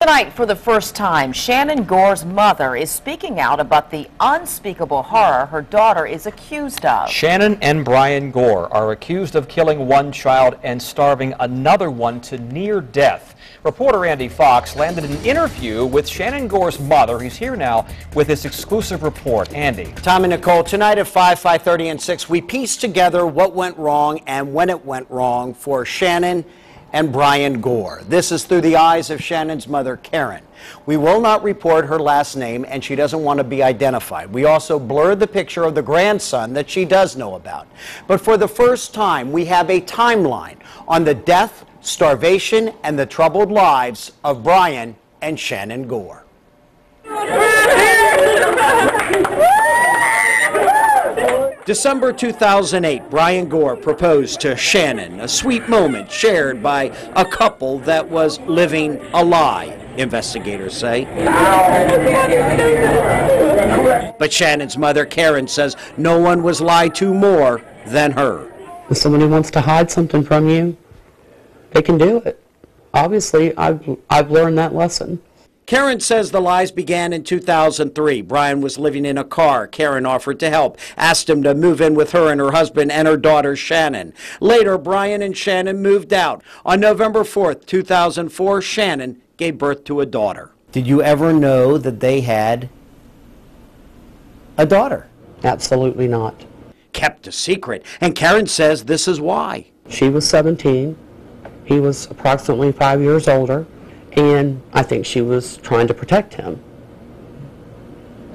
Tonight, for the first time, Shannon Gore's mother is speaking out about the unspeakable horror her daughter is accused of. Shannon and Brian Gore are accused of killing one child and starving another one to near death. Reporter Andy Fox landed an interview with Shannon Gore's mother. He's here now with this exclusive report. Andy. Tom and Nicole, tonight at 5:30, and 6, we pieced together what went wrong and when it went wrong for Shannon and Brian Gore. This is through the eyes of Shannon's mother, Karen. We will not report her last name, and she doesn't want to be identified. We also blurred the picture of the grandson that she does know about. But for the first time, we have a timeline on the death, starvation, and the troubled lives of Brian and Shannon Gore. December 2008, Brian Gore proposed to Shannon, a sweet moment shared by a couple that was living a lie, investigators say. But Shannon's mother, Karen, says no one was lied to more than her. If somebody wants to hide something from you, they can do it. Obviously, I've learned that lesson. Karen says the lies began in 2003. Brian was living in a car. Karen offered to help, asked him to move in with her and her husband and her daughter, Shannon. Later, Brian and Shannon moved out. On November 4th, 2004, Shannon gave birth to a daughter. Did you ever know that they had a daughter? Absolutely not. Kept a secret, and Karen says this is why. She was 17. He was approximately 5 years older. And I think she was trying to protect him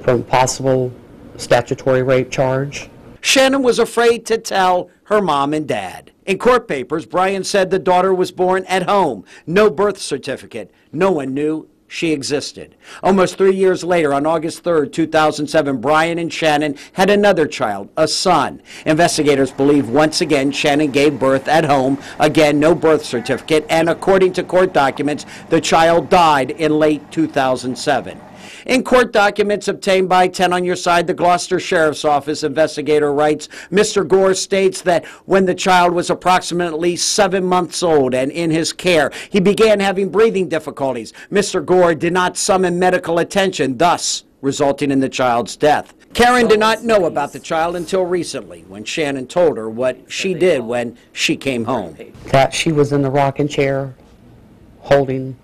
from possible statutory rape charge. Shannon was afraid to tell her mom and dad. In court papers, Brian said the daughter was born at home. No birth certificate. No one knew she existed. Almost 3 years later, on August 3rd, 2007, Brian and Shannon had another child, a son. Investigators believe once again Shannon gave birth at home. Again, no birth certificate, and according to court documents, the child died in late 2007. In court documents obtained by 10 on Your Side, the Gloucester Sheriff's Office investigator writes, Mr. Gore states that when the child was approximately 7 months old and in his care, he began having breathing difficulties. Mr. Gore did not summon medical attention, thus resulting in the child's death. Karen did not know about the child until recently, when Shannon told her what she did when she came home. That she was in the rocking chair holding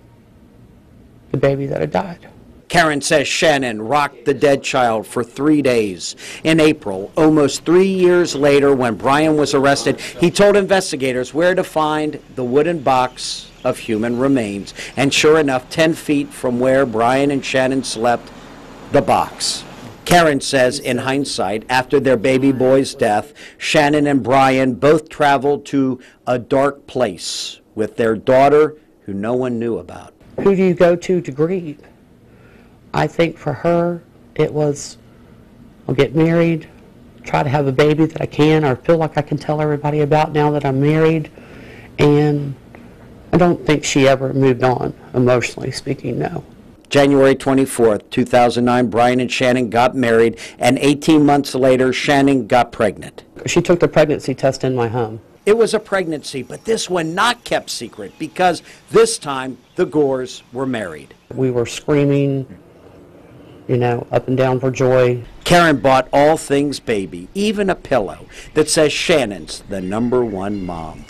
the baby that had died. Karen says Shannon rocked the dead child for 3 days. In April, almost 3 years later, when Brian was arrested, he told investigators where to find the wooden box of human remains. And sure enough, 10 feet from where Brian and Shannon slept, the box. Karen says, in hindsight, after their baby boy's death, Shannon and Brian both traveled to a dark place with their daughter who no one knew about. Who do you go to grieve? I think for her, it was, I'll get married, try to have a baby that I can or feel like I can tell everybody about now that I'm married. And I don't think she ever moved on, emotionally speaking, no. January 24th, 2009, Brian and Shannon got married, and 18 months later, Shannon got pregnant. She took the pregnancy test in my home. It was a pregnancy, but this one not kept secret because this time the Gores were married. We were screaming, you know, up and down for joy. Karen bought all things baby, even a pillow that says Shannon's the #1 mom.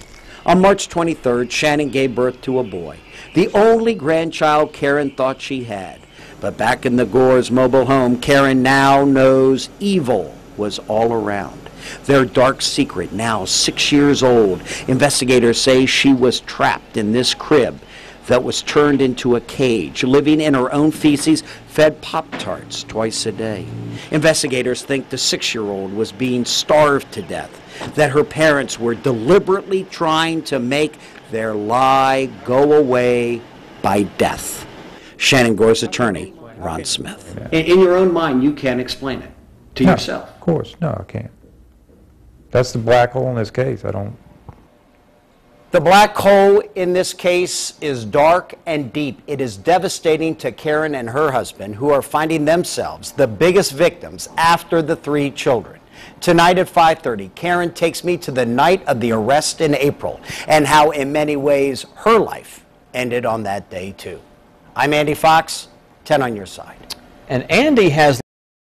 On March 23rd, Shannon gave birth to a boy, the only grandchild Karen thought she had. But back in the Gores' mobile home, Karen now knows evil was all around. Their dark secret, now 6 years old. Investigators say she was trapped in this crib that was turned into a cage, living in her own feces, fed Pop-Tarts twice a day. Investigators think the 6-year-old was being starved to death, that her parents were deliberately trying to make their lie go away by death. Shannon Gore's attorney, Ron Smith. In your own mind, you can't explain it to yourself. Of course, no, I can't. That's the black hole in this case. I don't. The black hole in this case is dark and deep. It is devastating to Karen and her husband, who are finding themselves the biggest victims after the 3 children. Tonight at 5:30, Karen takes me to the night of the arrest in April and how in many ways her life ended on that day too. I'm Andy Fox, 10 on your side. And Andy has